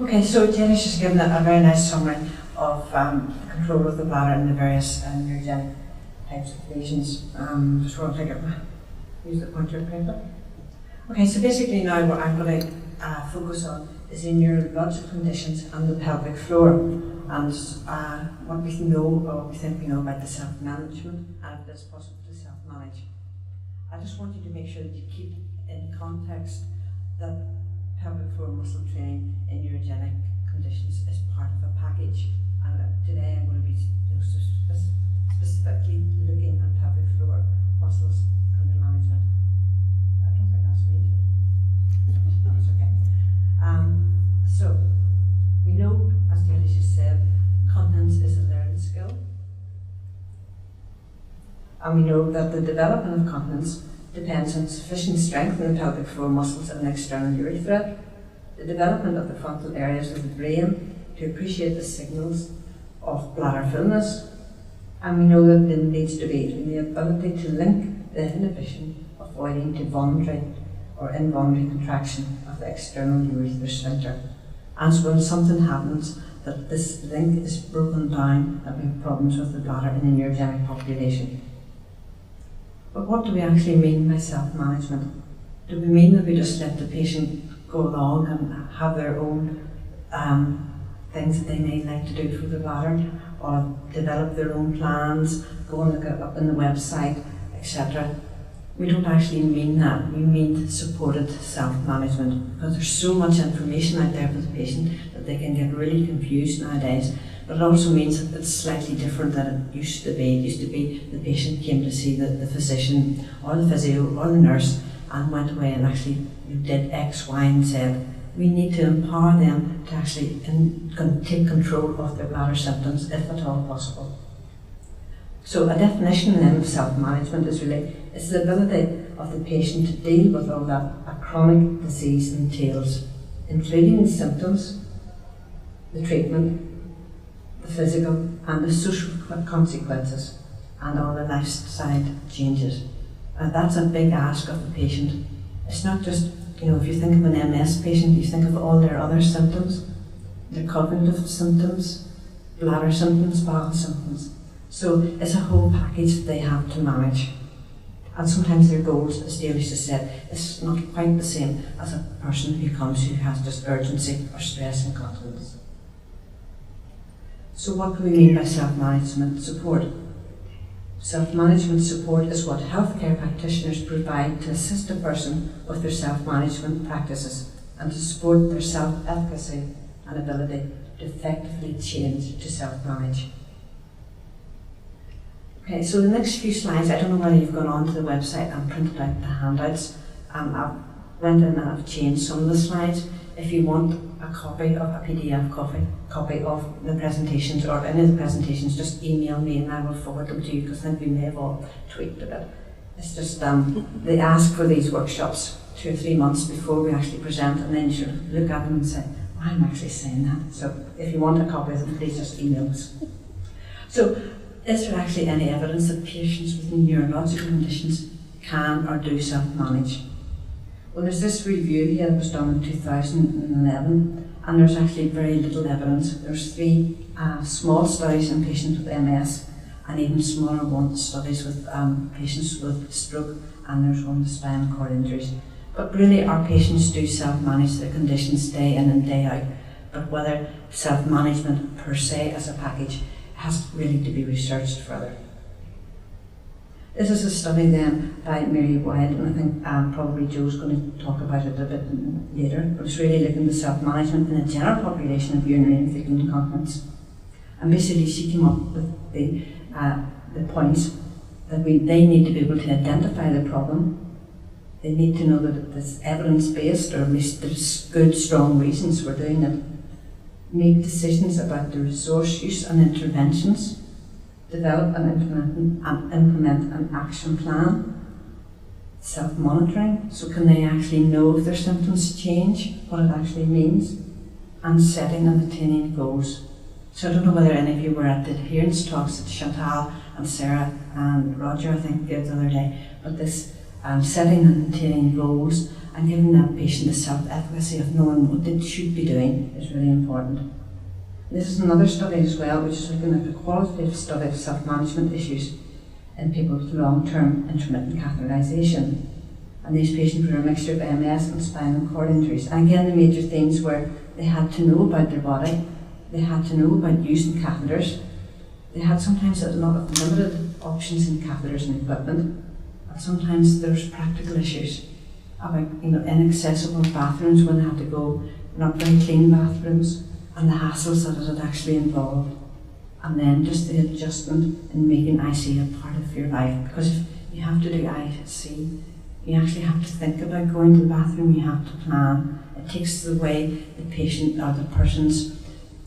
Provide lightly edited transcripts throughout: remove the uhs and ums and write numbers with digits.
Okay, so Jenny's just given a very nice summary of control of the bladder and the various neurogenic types of lesions. Just want to use the pointer paper. Okay, so basically now what I'm going to focus on is the neurological conditions and the pelvic floor, and what we know or what we think we know about the self-management and if it's possible to self-manage. I just want you to make sure that you keep in context that pelvic floor muscle training in neurogenic conditions is part of a package, and today I'm going to be specifically looking at pelvic floor muscles and their management. I don't think that's me. That's okay. So we know, as Daly just said, continence is a learned skill, and we know that the development of continence depends on sufficient strength in the pelvic floor muscles and external urethra, the development of the frontal areas of the brain to appreciate the signals of bladder fullness, and we know that there needs to be the ability to link the inhibition of avoiding to voluntary or involuntary contraction of the external urethral sphincter. And so when something happens, that this link is broken down, that we have problems with the bladder in the neurogenic population. But what do we actually mean by self-management? Do we mean that we just let the patient go along and have their own things that they may like to do for the bladder, or develop their own plans, go and look it up on the website, etc.? We don't actually mean that. We mean supported self-management, because there's so much information out there for the patient that they can get really confused nowadays. But it also means that it's slightly different than it used to be. It used to be the patient came to see the physician or the physio or the nurse and went away and actually did X, Y and Z. We need to empower them to actually take control of their bladder symptoms if at all possible. So a definition then of self-management is really it's the ability of the patient to deal with all that a chronic disease entails, including the symptoms, the treatment, the physical and the social consequences, and all the lifestyle changes. And that's a big ask of the patient. It's not just, if you think of an MS patient, you think of all their other symptoms, their cognitive symptoms, bladder symptoms, bowel symptoms. So it's a whole package that they have to manage. And sometimes their goals, as Daly just said, is not quite the same as a person who comes who has just urgency or stress incontinence. So what do we mean by self-management support? Self-management support is what healthcare practitioners provide to assist a person with their self-management practices and to support their self-efficacy and ability to effectively change to self-manage. Okay, so the next few slides, I don't know whether you've gone onto the website and printed out the handouts. I've went in and I've changed some of the slides. If you want a copy of a PDF copy of the presentations or any of the presentations, just email me and I will forward them to you, because I think we may have all tweaked a bit. It's just they ask for these workshops 2 or 3 months before we actually present, and then you sort of look at them and say, well, I'm actually saying that. So if you want a copy of them, please just email us. So is there actually any evidence that patients with neurological conditions can or do self-manage? Well, there's this review here that was done in 2011, and there's actually very little evidence. There's 3 small studies in patients with MS, and even smaller studies with patients with stroke, and there's one with spinal cord injuries. But really our patients do self-manage their conditions day in and day out, but whether self-management per se as a package has really to be researched further. This is a study then by Mary Wild, and I think probably Joe's going to talk about it a bit later, but it's really looking at self-management in the general population of urinary and fecal incontinence. And basically she came up with the points that they need to be able to identify the problem. They need to know that it's evidence-based, or at least there's good, strong reasons for doing it. Make decisions about the resource use and interventions. Develop and implement an action plan. Self-monitoring, so can they actually know if their symptoms change, what it actually means. And setting and attaining goals. So I don't know whether any of you were at the Adherence talks that Chantal and Sarah and Roger, I think, gave the other day, but this setting and maintaining goals, and giving that patient the self-efficacy of knowing what they should be doing is really important. This is another study as well, which is looking at the qualitative study of self-management issues in people with long-term intermittent catheterization. And these patients were a mixture of MS and spinal cord injuries. And again, the major themes were they had to know about their body, they had to know about using catheters, they had sometimes a lot of limited options in catheters and equipment, and sometimes there's practical issues about inaccessible bathrooms when they had to go, not very clean bathrooms, and the hassles that it had actually involved. And then just the adjustment in making IC a part of your life, because if you have to do IC, you actually have to think about going to the bathroom, you have to plan. It takes away the patient or the person's,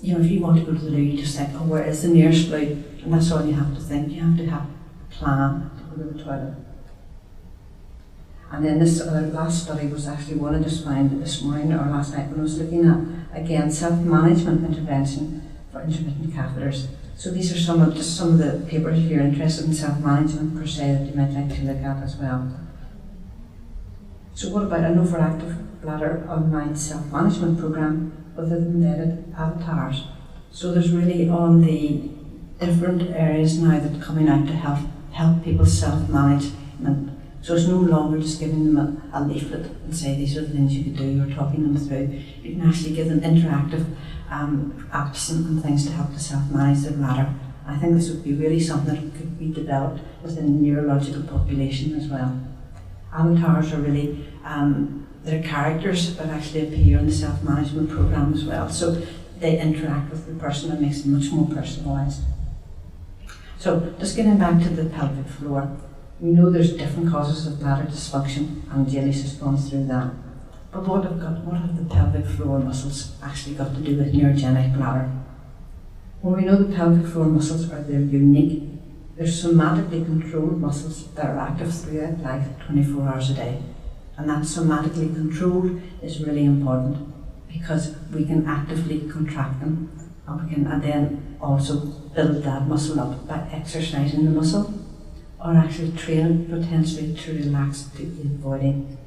if you want to go to the loo, you just think, oh, where is the nearest loo? And that's all you have to think. You have to have a plan to go to the toilet. And then this last study was actually one I just found this morning or last night when I was looking at, again, self-management intervention for intermittent catheters. So these are some of the papers if you're interested in self-management per se that you might like to look at as well. So what about an overactive bladder online self-management program with embedded avatars? So there's really all the different areas now that are coming out to help people self-management. So it's no longer just giving them a leaflet and say these are the things you could do or talking them through. You can actually give them interactive apps and things to help to self-manage their bladder. I think this would be really something that could be developed within the neurological population as well. Avatars are really, they're characters that actually appear in the self-management program as well. So they interact with the person and makes it much more personalised. So just getting back to the pelvic floor. We know there's different causes of bladder dysfunction, and Jalie's has gone through that. But what have the pelvic floor muscles actually got to do with neurogenic bladder? Well, we know the pelvic floor muscles they're unique. They're somatically controlled muscles that are active throughout life, 24 hours a day. And that somatically controlled is really important because we can actively contract them, and we can then also build that muscle up by exercising the muscle, or actually train it potentially to relax to avoiding.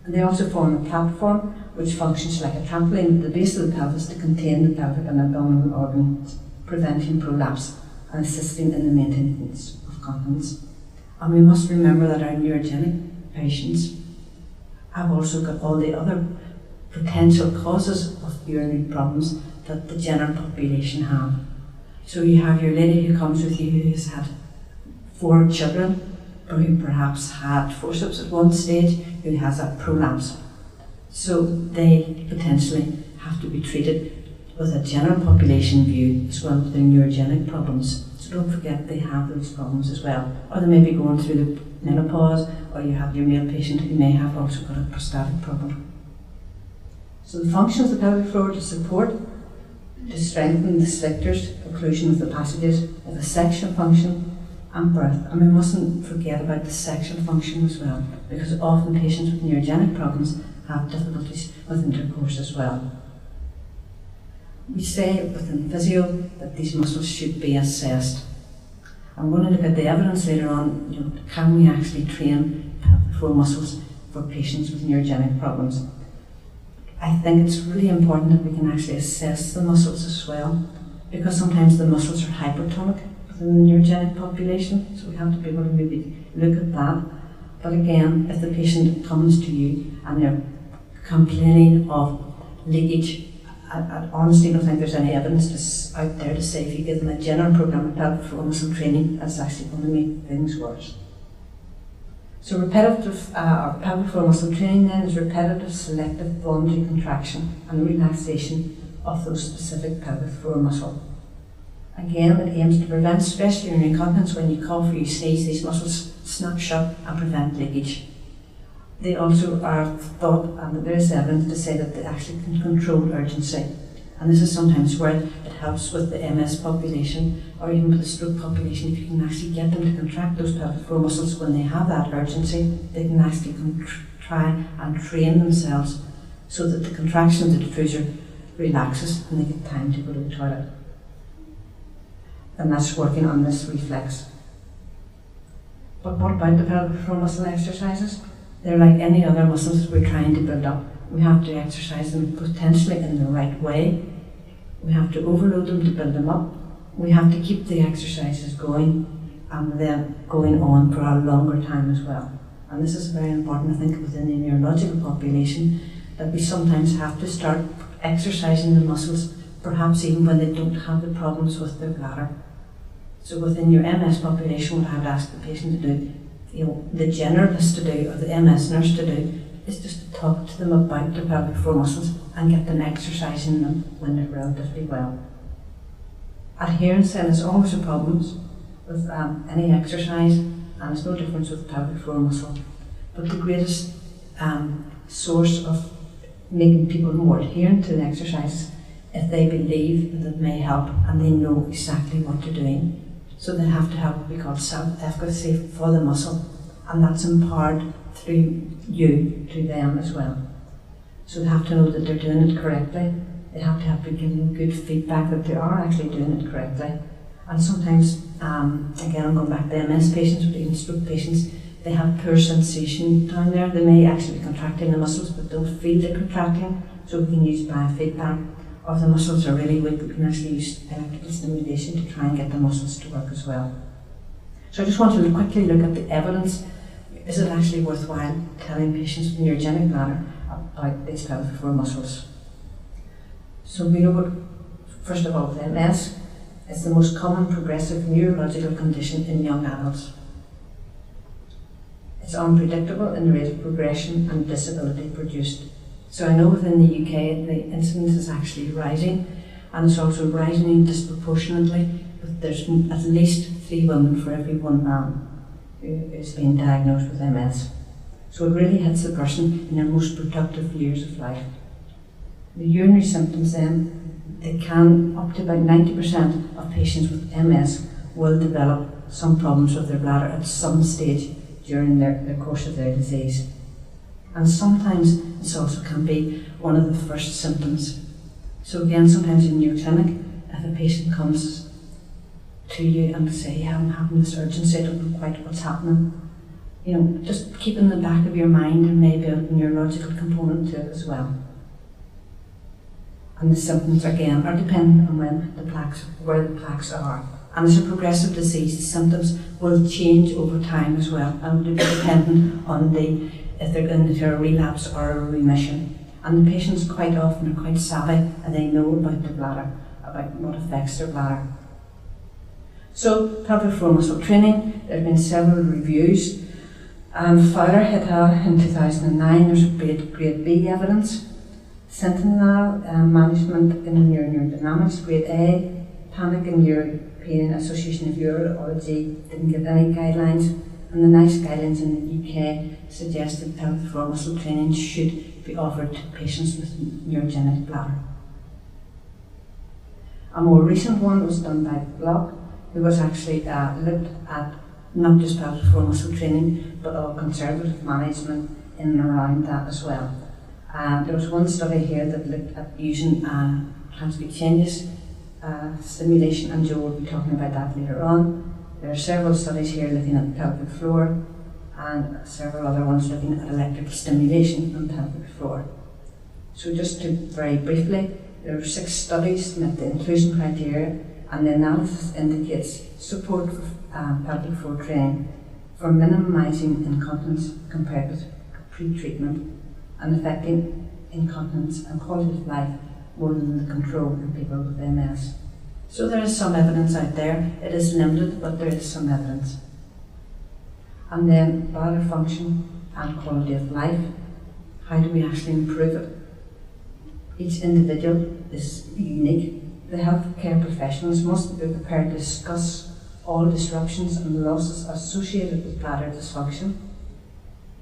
And they also form a platform which functions like a trampoline at the base of the pelvis to contain the pelvic and abdominal organs, preventing prolapse and assisting in the maintenance of continence. And we must remember that our neurogenic patients have also got all the other potential causes of urinary problems that the general population have. So you have your lady who comes with you who has had 4 children, or who perhaps had forceps at one stage, who has a prolapse. So they potentially have to be treated with a general population view as well as their neurogenic problems. So don't forget they have those problems as well. Or they may be going through the menopause, or you have your male patient who may have also got a prostatic problem. So the functions of the pelvic floor to support, to strengthen the sphincters, occlusion of the passages, with a sexual function, and birth. And we mustn't forget about the sexual function as well, because often patients with neurogenic problems have difficulties with intercourse as well. We say within physio that these muscles should be assessed. I'm going to look at the evidence later on, can we actually train pelvic floor muscles for patients with neurogenic problems? I think it's really important that we can actually assess the muscles as well, because sometimes the muscles are hypertonic within the neurogenic population, so we have to be able to maybe look at that. But again, if the patient comes to you and they're complaining of leakage, I honestly don't think there's any evidence out there to say if you give them a general program of pelvic floor muscle training, that's actually going to make things worse. So repetitive or pelvic floor muscle training then is repetitive selective voluntary contraction and relaxation of those specific pelvic floor muscle. Again, it aims to prevent stress urinary incontinence. When you cough or you sneeze, these muscles snap shut and prevent leakage. They also are thought, and there is evidence to say that they actually can control urgency. And this is sometimes where it helps with the MS population or even with the stroke population. If you can actually get them to contract those pelvic floor muscles when they have that urgency, they can actually try and train themselves so that the contraction of the diffuser relaxes and they get time to go to the toilet. And that's working on this reflex. But what about the pelvic floor muscle exercises? They're like any other muscles we're trying to build up. We have to exercise them potentially in the right way. We have to overload them to build them up. We have to keep the exercises going and then going on for a longer time as well. And this is very important, I think, within the neurological population, that we sometimes have to start exercising the muscles, perhaps even when they don't have the problems with their bladder. So within your MS population, what I would ask the patient to do, the generalist to do, or the MS nurse to do, is just to talk to them about their pelvic floor muscles and get them exercising them when they're relatively well. Adherence then is always a problem with any exercise, and it's no difference with the pelvic floor muscle. But the greatest source of making people more adherent to the exercises, if they believe that it may help and they know exactly what they're doing. So they have to have what we call self-efficacy for the muscle, and that's empowered through you to them as well. So they have to know that they're doing it correctly. They have to be given good feedback that they are actually doing it correctly. And sometimes, again, I'm going back to MS patients, or even stroke patients, they have poor sensation down there. They may actually be contracting the muscles but don't feel they're contracting, so we can use biofeedback. Or if the muscles are really weak, we can actually use electrical stimulation to try and get the muscles to work as well. So I just want to quickly look at the evidence. Is it actually worthwhile telling patients with neurogenic bladder about these pelvic floor muscles? So we know what, first of all, with MS, it's the most common progressive neurological condition in young adults. It's unpredictable in the rate of progression and disability produced. So I know within the UK the incidence is actually rising, and it's also rising disproportionately. There's at least 3 women for every 1 man who is being diagnosed with MS. So it really hits the person in their most productive years of life. The urinary symptoms then, they can, up to about 90% of patients with MS will develop some problems with their bladder at some stage during the course of their disease. And sometimes this also can be one of the first symptoms. So again, sometimes in your clinic, if a patient comes to you and say, yeah, I'm having this urgency, I don't know quite what's happening, just keep in the back of your mind and maybe a neurological component to it as well. And the symptoms again are dependent on where the plaques are. And as a progressive disease, the symptoms will change over time as well, and will be dependent on if they're into a relapse or a remission. And the patients quite often are quite savvy, and they know about their bladder, about what affects their bladder. So, pelvic floor muscle training, there have been several reviews. Fowler et al. In 2009, there's grade B evidence. Sentinel management in neurodynamics, grade A. Panic in European Association of Urology didn't give any guidelines. And the NICE guidelines in the UK suggest that pelvic floor muscle training should be offered to patients with neurogenic bladder. A more recent one was done by Block, who was actually looked at not just pelvic floor muscle training, but all conservative management in and around that as well. There was one study here that looked at using transcutaneous stimulation, and Joe will be talking about that later on. There are several studies here looking at the pelvic floor, and several other ones looking at electrical stimulation on the pelvic floor. So just to very briefly, there are 6 studies met the inclusion criteria, and the analysis indicates support for pelvic floor training for minimising incontinence compared with pre-treatment, and affecting incontinence and quality of life more than the control in people with MS. So there is some evidence out there. It is limited, but there is some evidence. And then bladder function and quality of life. How do we actually improve it? Each individual is unique. The healthcare professionals must be prepared to discuss all disruptions and losses associated with bladder dysfunction.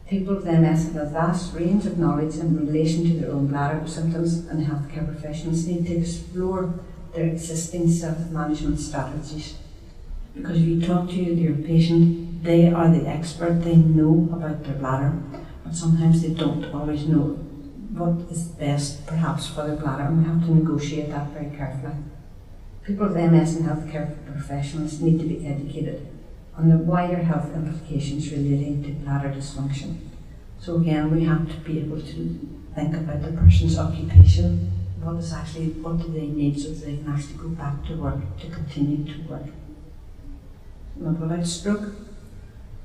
People with MS have a vast range of knowledge in relation to their own bladder symptoms, and healthcare professionals need to explore their existing self-management strategies. Because if you talk to your patient, they are the expert, they know about their bladder, but sometimes they don't always know what is best perhaps for their bladder, and we have to negotiate that very carefully. People with MS and healthcare professionals need to be educated on the wider health implications relating to bladder dysfunction. So again, we have to be able to think about the person's occupation. What do they need so that they can actually go back to work, to continue to work. Not without stroke.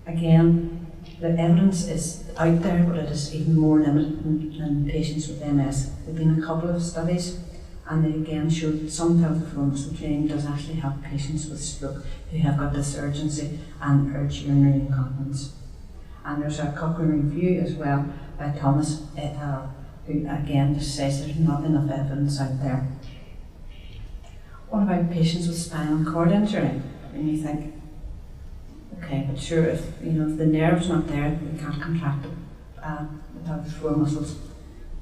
Again, the evidence is out there, but it is even more limited in patients with MS. There have been a couple of studies, and they again showed that some pelvic floor muscle training does actually help patients with stroke who have got this urgency and urge urinary incontinence. And there's a Cochrane review as well by Thomas et al., who again just says there's not enough evidence out there. What about patients with spinal cord injury? And you think, okay, but sure, if the nerve's not there, we can't contract the pelvic floor muscles.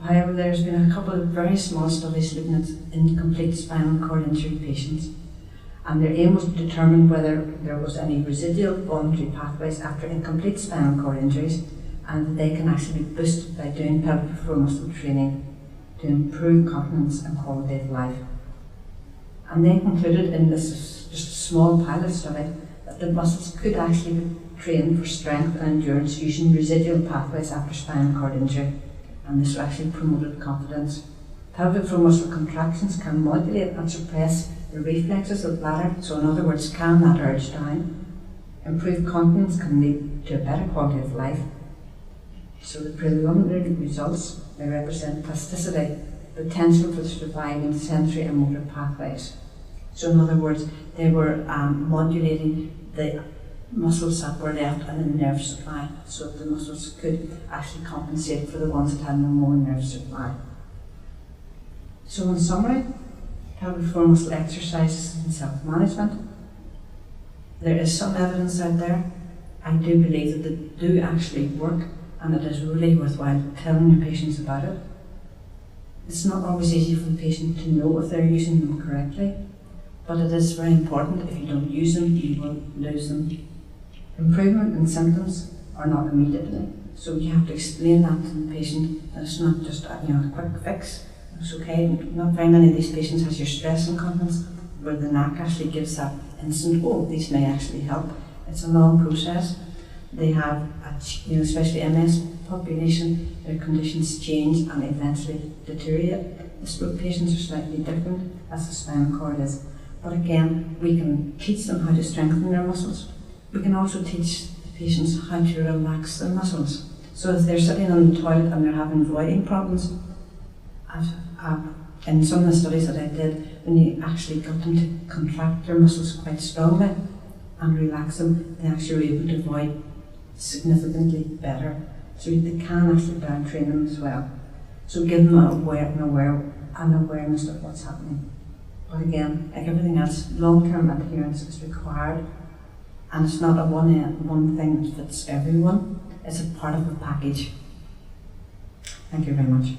However, there's been a couple of very small studies looking at incomplete spinal cord injury patients, and their aim was to determine whether there was any residual voluntary pathways after incomplete spinal cord injuries, and that they can actually be boosted by doing pelvic floor muscle training to improve continence and quality of life. And they concluded in this just a small pilot study that the muscles could actually be trained for strength and endurance using residual pathways after spinal cord injury, and this actually promoted confidence. Pelvic floor muscle contractions can modulate and suppress the reflexes of the bladder, so in other words, calm that urge down. Improved continence can lead to a better quality of life. So the preliminary results may represent plasticity, potential for surviving sensory and motor pathways. So in other words, they were modulating the muscles that were left in the nerve supply, so the muscles could actually compensate for the ones that had no more nerve supply. So in summary, pelvic floor muscle exercises and self-management. There is some evidence out there. I do believe that they do actually work, and it is really worthwhile telling your patients about it. It's not always easy for the patient to know if they're using them correctly, but it is very important. If you don't use them, you will lose them. Improvement in symptoms are not immediately, so you have to explain that to the patient that it's not just a quick fix. It's okay. Not very many of these patients has your stress incontinence, where the neck actually gives that instant, oh, these may actually help. It's a long process. They have, especially MS population, their conditions change and eventually deteriorate. The stroke patients are slightly different as the spinal cord is. But again, we can teach them how to strengthen their muscles. We can also teach the patients how to relax their muscles. So if they're sitting on the toilet and they're having voiding problems, in some of the studies that I did, when you actually got them to contract their muscles quite strongly and relax them, they actually were able to void significantly better. So they can actually down train them as well. So give them an awareness of what's happening. But again, like everything else, long-term adherence is required, and it's not a one thing that fits everyone. It's a part of a package. Thank you very much.